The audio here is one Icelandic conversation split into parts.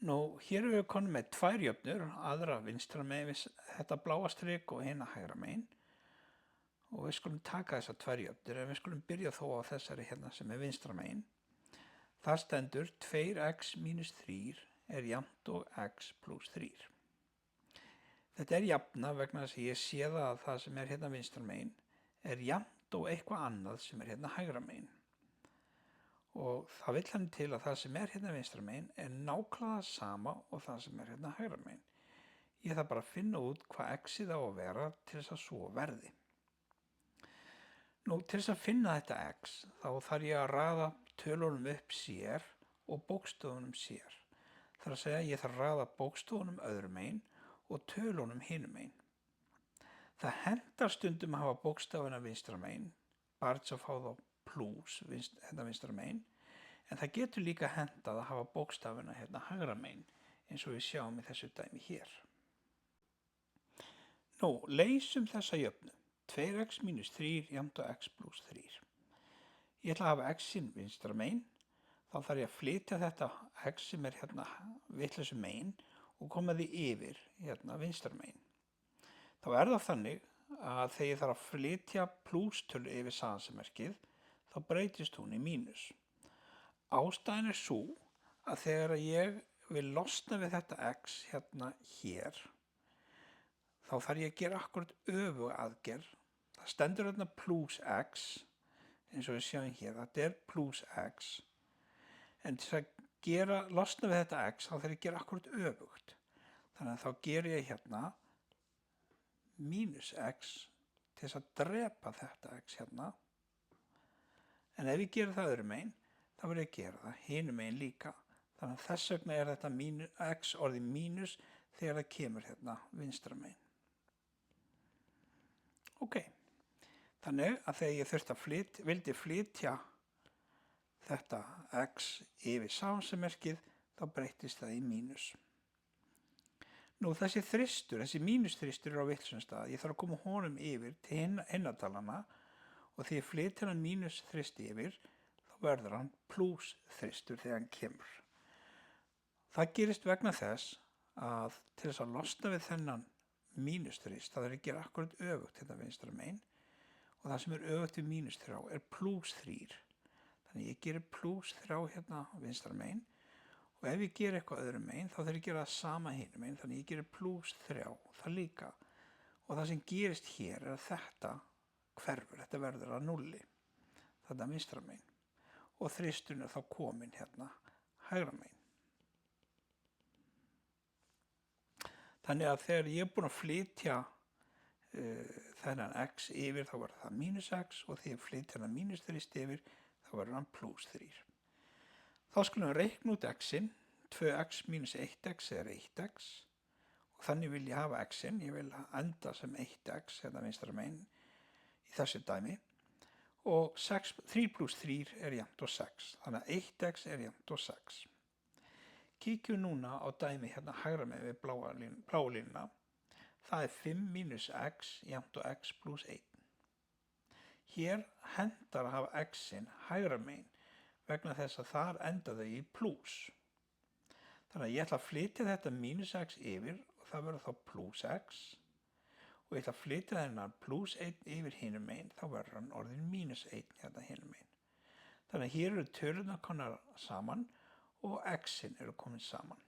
Nú, hér erum við konum með tvær jöfnur, aðra vinstra megin við þetta bláa strik og hina hægra megin. Og við skulum taka þessar tvær jöfnur, en við skulum byrja þó á þessari hérna sem er vinstra megin. Það stendur 2x mínus 3 er jafnt og x pluss 3. Þetta er jafna vegna þess að ég sé að það sem er hérna vinstra megin er jafnt og eitthvað annað sem er hérna hægra megin. Og það vill hann til að það sem er hérna vinstra megin er nákvæmlega sama og það sem er hérna hægra megin. Ég þarf bara að finna út hvað x-ið á að vera til þess að svo verði. Nú, til þess að finna þetta x, þá þarf ég að raða tölunum upp sér og bókstöfunum sér. Það er að segja að ég þarf að raða bókstöfunum öðrum megin og tölunum hinum megin. Það hentar stundum að hafa bókstafina vinstra megin, bara til að fá þá plús hérna vinstra megin, en það getur líka hentað að hafa bókstafina hérna hægra megin, eins og við sjáum í þessu dæmi hér. Nú, leysum þessa jöfnu. 2x mínus 3 jafnt og x pluss 3. Ég ætla að hafa x-in vinstra megin, þá þarf ég að flytja þetta x sem er hérna vitlausu megin og koma því yfir hérna vinstra megin. Þá er það þannig að þegar ég þarf að flytja plústölu yfir samansemmerkið, þá breytist hún í mínus. Ástæðan er sú að þegar ég vil losna við þetta x hérna hér, þá þarf ég að gera akkurat öfuga aðgerð. Það stendur hérna plus x, eins og við sjáum hér, þetta er plus x. En til að losna við þetta x, þá þarf ég að gera akkurat öfugt. Þannig að þá ger ég hérna mínus x til þess að drepa þetta x hérna. En ef ég gerir það öðrum megin, þá verður ég að gera það hinum megin líka. Þannig að þess vegna er þetta x orðið mínus þegar það kemur hérna vinstra megin. Ok, þannig að þegar ég vildi flytja þetta x yfir samansemmerkið, þá breytist það í mínus. Nú þessi þristur, þessi mínusþristur er á vitlausum stað. Ég þarf að koma honum yfir til hinnatalana og þegar ég flytja hann mínusþrist yfir, þá verður hann plúsþristur þegar hann kemur. Það gerist vegna þess að til þess að losna við þennan mínusþrist, þá þarf ég að gera akkurat öfugt þetta vinstra megin og það sem er öfugt við mínus 3 er plús 3. Þannig ég gerir plús 3 hérna vinstra megin og ef ég gerir eitthvað öðrum megin þá þarf ég að gera það sama hinum megin, þannig ég gerir plús 3 það líka. Og það sem gerist hér er að þetta hverfur, þetta verður að nulli, þetta vinstra megin og þristurinn er þá komin hérna hægra megin. Þannig að þegar ég er búinn að flytja þennan x yfir, þá verður það mínus x og þegar ég flytja þennan mínusþrist yfir, þá verður hann plús 3. Þá skulum við reikna út x-in, 2x mínus 1x er 1x og þannig vil ég hafa x-in, ég vil enda sem 1x, hérna vinstra megin í þessu dæmi og 3 pluss 3 er jafnt og 6, þannig að 1x er jafnt og 6. Kíkjum núna á dæmi hérna hægra megin við bláa línuna. Það er 5 mínus x jafnt og x pluss 1. Hér hentar að hafa x-in hægra megin vegna þess að þar enda þau í plús. Þannig að ég ætla að flytja þetta mínus x yfir og það verður þá plús x og ég ætla að flytja þennan plús 1 yfir hinum megin, þá verður hann orðin mínus 1 hérna hinum megin. Þannig að hér eru tölurnar komnar saman og x-in eru komin saman.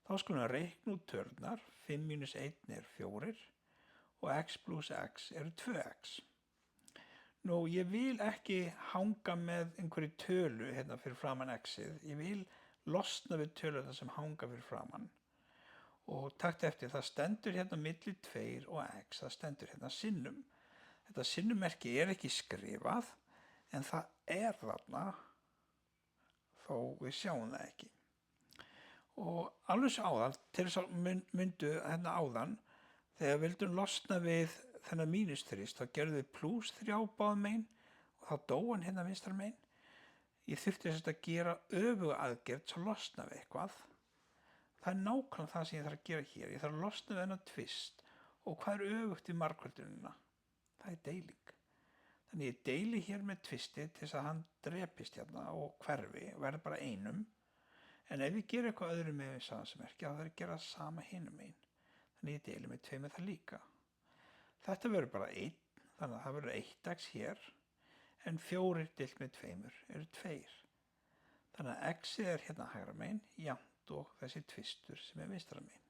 Þá skulum við reikna út tölurnar, 5 mínus 1 er 4 og x pluss x eru 2x. Nú, ég vil ekki hanga með einhverju tölu hérna fyrir framan x-ið. Ég vil losna við tölurnar sem hanga fyrir framan. Og taktu eftir, það stendur hérna milli 2 og x, það stendur hérna sinnum. Þetta sinnummerki er ekki skrifað, en það er þarna, þó við sjáum það ekki. Og alveg svo áðan, til þess að myndu hérna áðan, þegar við vildum losna við þennan mínusþrist, þá gerðum við plús 3 báðum megin og þá dó hann hérna vinstra megin. Ég þurfti þess að gera öfuga aðgerð til að losna við eitthvað. Það er nákvæmlega það sem ég þarf að gera hér. Ég þarf að losna við þennan tvist og hvað er öfugt við margföldunina? Það er deiling. Þannig ég deili hér með tvisti til þess að hann drepist hérna og hverfi og verði bara einum. En ef ég gera eitthvað öðru með samansmerki, þá þarf ég að gera sama hinum megin. Þannig ég deili með 2 með það líka. Þetta verður bara 1, þannig að það verður 1x hér, en 4 deilt með 2 eru 2. Þannig að x er hérna hægra megin, jafnt og þessi tvistur sem er vinstra megin.